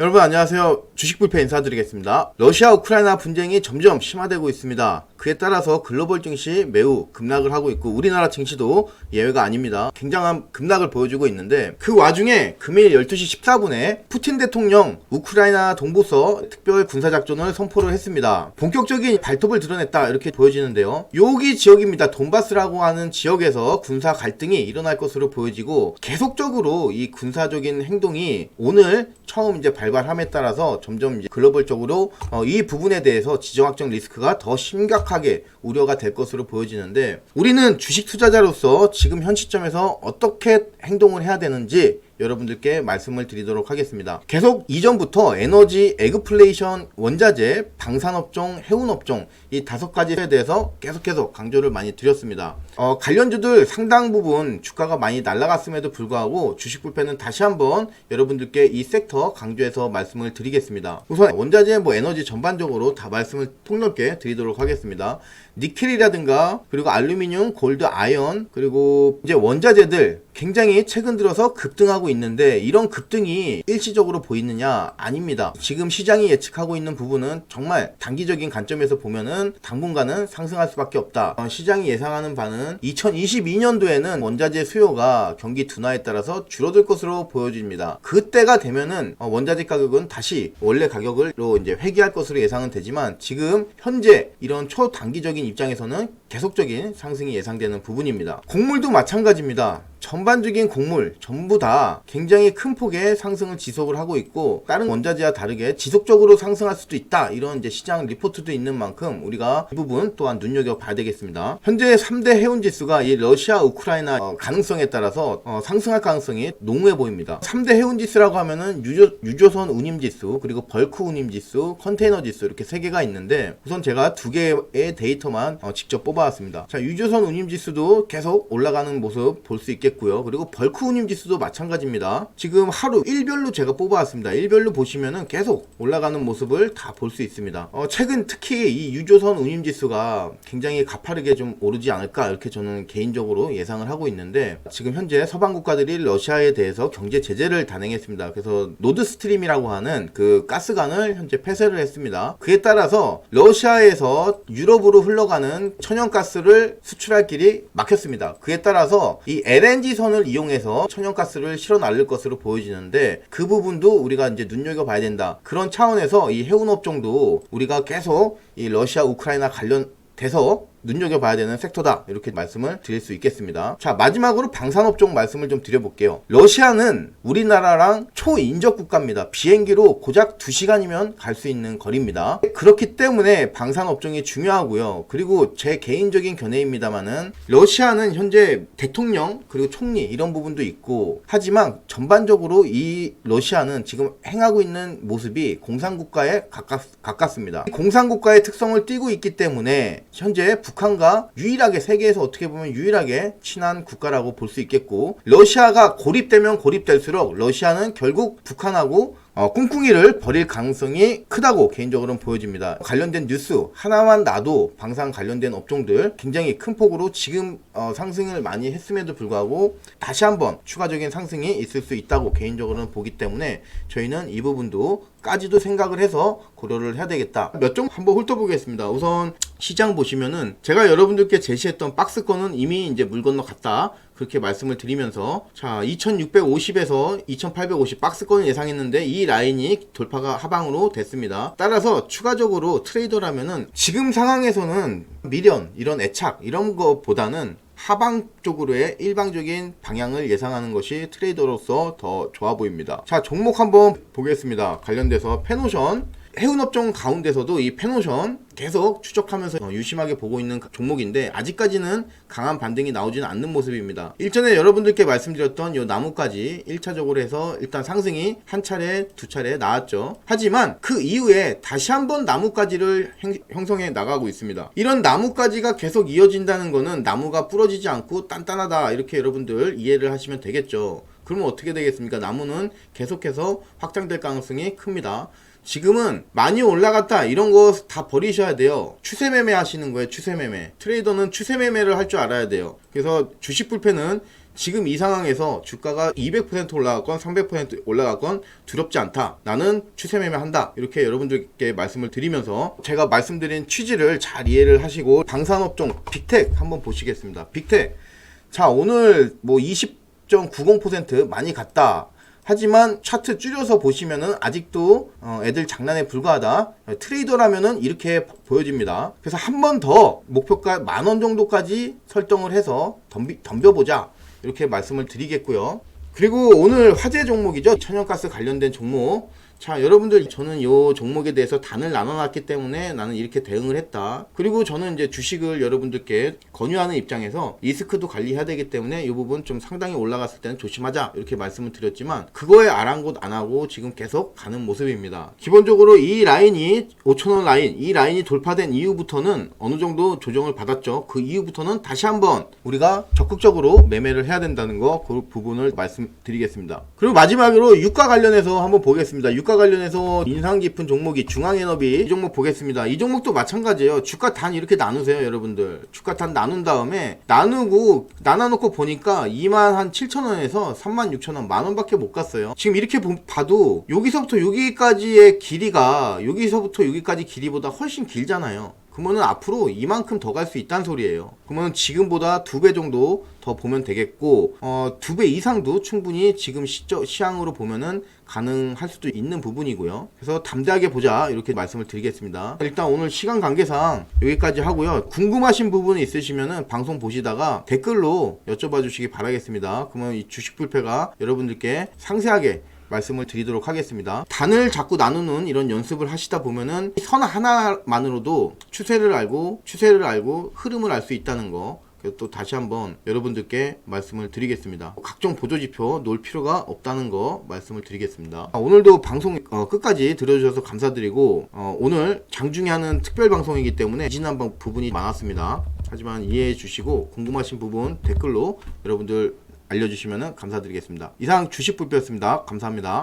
여러분 안녕하세요. 주식불패 인사드리겠습니다. 러시아 우크라이나 분쟁이 점점 심화되고 있습니다. 그에 따라서 글로벌 증시 매우 급락을 하고 있고 우리나라 증시도 예외가 아닙니다. 굉장한 급락을 보여주고 있는데 그 와중에 금일 12시 14분에 푸틴 대통령 우크라이나 동부서 특별 군사작전을 선포를 했습니다. 본격적인 발톱을 드러냈다 이렇게 보여지는데요. 여기 지역입니다. 돈바스라고 하는 지역에서 군사 갈등이 일어날 것으로 보여지고 계속적으로 이 군사적인 행동이 오늘 처음 이제 발발함에 따라서 점점 이제 글로벌적으로 이 부분에 대해서 지정학적 리스크가 더 심각하게 우려가 될 것으로 보여지는데 우리는 주식 투자자로서 지금 현 시점에서 어떻게 행동을 해야 되는지 여러분들께 말씀을 드리도록 하겠습니다. 계속 이전부터 에너지, 에그플레이션, 원자재, 방산업종, 해운업종 이 5가지에 대해서 계속해서 강조를 많이 드렸습니다. 관련주들 상당 부분 주가가 많이 날아갔음에도 불구하고 주식불패는 다시 한번 여러분들께 이 섹터 강조해서 말씀을 드리겠습니다. 우선 원자재, 에너지 전반적으로 다 말씀을 폭넓게 드리도록 하겠습니다. 니켈이라든가 그리고 알루미늄, 골드, 아연 그리고 이제 원자재들 굉장히 최근 들어서 급등하고 있는데 이런 급등이 일시적으로 보이느냐? 아닙니다. 지금 시장이 예측하고 있는 부분은 정말 단기적인 관점에서 보면은 당분간은 상승할 수밖에 없다. 시장이 예상하는 바는 2022년도에는 원자재 수요가 경기 둔화에 따라서 줄어들 것으로 보여집니다. 그때가 되면은 원자재 가격은 다시 원래 가격으로 이제 회귀할 것으로 예상은 되지만 지금 현재 이런 초단기적인 입장에서는 계속적인 상승이 예상되는 부분입니다. 곡물도 마찬가지입니다. 전반적인 곡물 전부 다 굉장히 큰 폭의 상승을 지속을 하고 있고 다른 원자재와 다르게 지속적으로 상승할 수도 있다 이런 이제 시장 리포트도 있는 만큼 우리가 이 부분 또한 눈여겨봐야 되겠습니다. 현재 3대 해운지수가 이 러시아 우크라이나 가능성에 따라서 상승할 가능성이 농후해 보입니다. 3대 해운지수라고 하면은 유조선 운임지수 그리고 벌크 운임지수 컨테이너지수 이렇게 3개가 있는데 우선 제가 2개의 데이터만 직접 뽑아왔습니다. 자, 유조선 운임지수도 계속 올라가는 모습 볼 수 있겠고 그리고 벌크 운임 지수도 마찬가지입니다. 지금 하루 일별로 제가 뽑아왔습니다. 일별로 보시면은 계속 올라가는 모습을 다 볼 수 있습니다. 최근 특히 이 유조선 운임 지수가 굉장히 가파르게 좀 오르지 않을까 이렇게 저는 개인적으로 예상을 하고 있는데 지금 현재 서방 국가들이 러시아에 대해서 경제 제재를 단행했습니다. 그래서 노드스트림이라고 하는 그 가스관을 현재 폐쇄를 했습니다. 그에 따라서 러시아에서 유럽으로 흘러가는 천연가스를 수출할 길이 막혔습니다. 그에 따라서 이 LNG 선을 이용해서 천연가스를 실어 날릴 것으로 보여지는데 그 부분도 우리가 이제 눈여겨봐야 된다. 그런 차원에서 이 해운업종도 우리가 계속 이 러시아 우크라이나 관련돼서 눈여겨봐야 되는 섹터다 이렇게 말씀을 드릴 수 있겠습니다. 자, 마지막으로 방산업종 말씀을 좀 드려볼게요. 러시아는 우리나라랑 초인접 국가입니다. 비행기로 고작 2시간이면 갈 수 있는 거리입니다. 그렇기 때문에 방산업종이 중요하고요. 그리고 제 개인적인 견해입니다만은 러시아는 현재 대통령 그리고 총리 이런 부분도 있고 하지만 전반적으로 이 러시아는 지금 행하고 있는 모습이 공산국가에 가깝습니다. 공산국가의 특성을 띠고 있기 때문에 현재 북한과 유일하게 세계에서 어떻게 보면 유일하게 친한 국가라고 볼 수 있겠고 러시아가 고립되면 고립될수록 러시아는 결국 북한하고 꿍꿍이를 벌일 가능성이 크다고 개인적으로는 보여집니다. 관련된 뉴스 하나만 놔도 방산 관련된 업종들 굉장히 큰 폭으로 지금 상승을 많이 했음에도 불구하고 다시 한번 추가적인 상승이 있을 수 있다고 개인적으로는 보기 때문에 저희는 이 부분도 까지도 생각을 해서 고려를 해야 되겠다. 몇 종 한번 훑어보겠습니다. 우선 시장 보시면은 제가 여러분들께 제시했던 박스권은 이미 이제 물 건너갔다. 그렇게 말씀을 드리면서 자 2650에서 2850 박스권을 예상했는데 이 라인이 돌파가 하방으로 됐습니다. 따라서 추가적으로 트레이더라면은 지금 상황에서는 미련 이런 애착 이런 것보다는 하방 쪽으로의 일방적인 방향을 예상하는 것이 트레이더로서 더 좋아 보입니다. 자, 종목 한번 보겠습니다. 관련돼서 페노션 해운업종 가운데서도 이 페노션 계속 추적하면서 유심하게 보고 있는 종목인데 아직까지는 강한 반등이 나오지는 않는 모습입니다. 일전에 여러분들께 말씀드렸던 이 나무까지 1차적으로 해서 일단 상승이 한 차례, 두 차례 나왔죠. 하지만 그 이후에 다시 한번 나무까지를 형성해 나가고 있습니다. 이런 나무까지가 계속 이어진다는 거는 나무가 부러지지 않고 단단하다 이렇게 여러분들 이해를 하시면 되겠죠. 그러면 어떻게 되겠습니까? 나무는 계속해서 확장될 가능성이 큽니다. 지금은 많이 올라갔다 이런 거 다 버리셔야 돼요. 추세 매매 하시는 거예요. 추세 매매. 트레이더는 추세 매매를 할 줄 알아야 돼요. 그래서 주식 불패는 지금 이 상황에서 주가가 200% 올라갔건 300% 올라갔건 두렵지 않다. 나는 추세 매매한다. 이렇게 여러분들께 말씀을 드리면서 제가 말씀드린 취지를 잘 이해를 하시고 방산업종 빅텍 한번 보시겠습니다. 빅텍. 자, 오늘 뭐 20.90% 많이 갔다. 하지만 차트 줄여서 보시면은 아직도 애들 장난에 불과하다. 트레이더라면은 이렇게 보여집니다. 그래서 한 번 더 목표가 10,000원 정도까지 설정을 해서 덤벼보자. 이렇게 말씀을 드리겠고요. 그리고 오늘 화제 종목이죠. 천연가스 관련된 종목. 자, 여러분들, 저는 이 종목에 대해서 단을 나눠놨기 때문에 나는 이렇게 대응을 했다. 그리고 저는 이제 주식을 여러분들께 권유하는 입장에서 리스크도 관리해야 되기 때문에 이 부분 좀 상당히 올라갔을 때는 조심하자. 이렇게 말씀을 드렸지만 그거에 아랑곳 안 하고 지금 계속 가는 모습입니다. 기본적으로 이 라인이 5,000원 라인, 이 라인이 돌파된 이후부터는 어느 정도 조정을 받았죠. 그 이후부터는 다시 한번 우리가 적극적으로 매매를 해야 된다는 거, 그 부분을 말씀드리겠습니다. 그리고 마지막으로 유가 관련해서 한번 보겠습니다. 유가 관련해서 인상 깊은 종목이 중앙에너비, 이 종목 보겠습니다. 이 종목도 마찬가지예요. 주가 단 이렇게 나누세요, 여러분들. 주가 단 나눈 다음에 나눠놓고 보니까 27,000원에서 36,000원, 만원밖에 못 갔어요. 지금 이렇게 봐도 여기서부터 여기까지의 길이가 여기서부터 여기까지 길이보다 훨씬 길잖아요. 그러면은 앞으로 이만큼 더 갈 수 있다는 소리예요. 그러면 지금보다 2배 정도 더 보면 되겠고, 2배 이상도 충분히 지금 시황으로 보면은 가능할 수도 있는 부분이고요. 그래서 담대하게 보자, 이렇게 말씀을 드리겠습니다. 일단 오늘 시간 관계상 여기까지 하고요. 궁금하신 부분이 있으시면은 방송 보시다가 댓글로 여쭤봐 주시기 바라겠습니다. 그러면 이 주식 불패가 여러분들께 상세하게 말씀을 드리도록 하겠습니다. 단을 자꾸 나누는 이런 연습을 하시다 보면은 선 하나만으로도 추세를 알고 흐름을 알 수 있다는 거, 또 다시 한번 여러분들께 말씀을 드리겠습니다. 각종 보조지표 놓을 필요가 없다는 거 말씀을 드리겠습니다. 오늘도 방송 끝까지 들어주셔서 감사드리고, 오늘 장중에 하는 특별 방송이기 때문에 지난 부분이 많았습니다. 하지만 이해해 주시고 궁금하신 부분 댓글로 여러분들 알려주시면 감사드리겠습니다. 이상 주식불패였습니다. 감사합니다.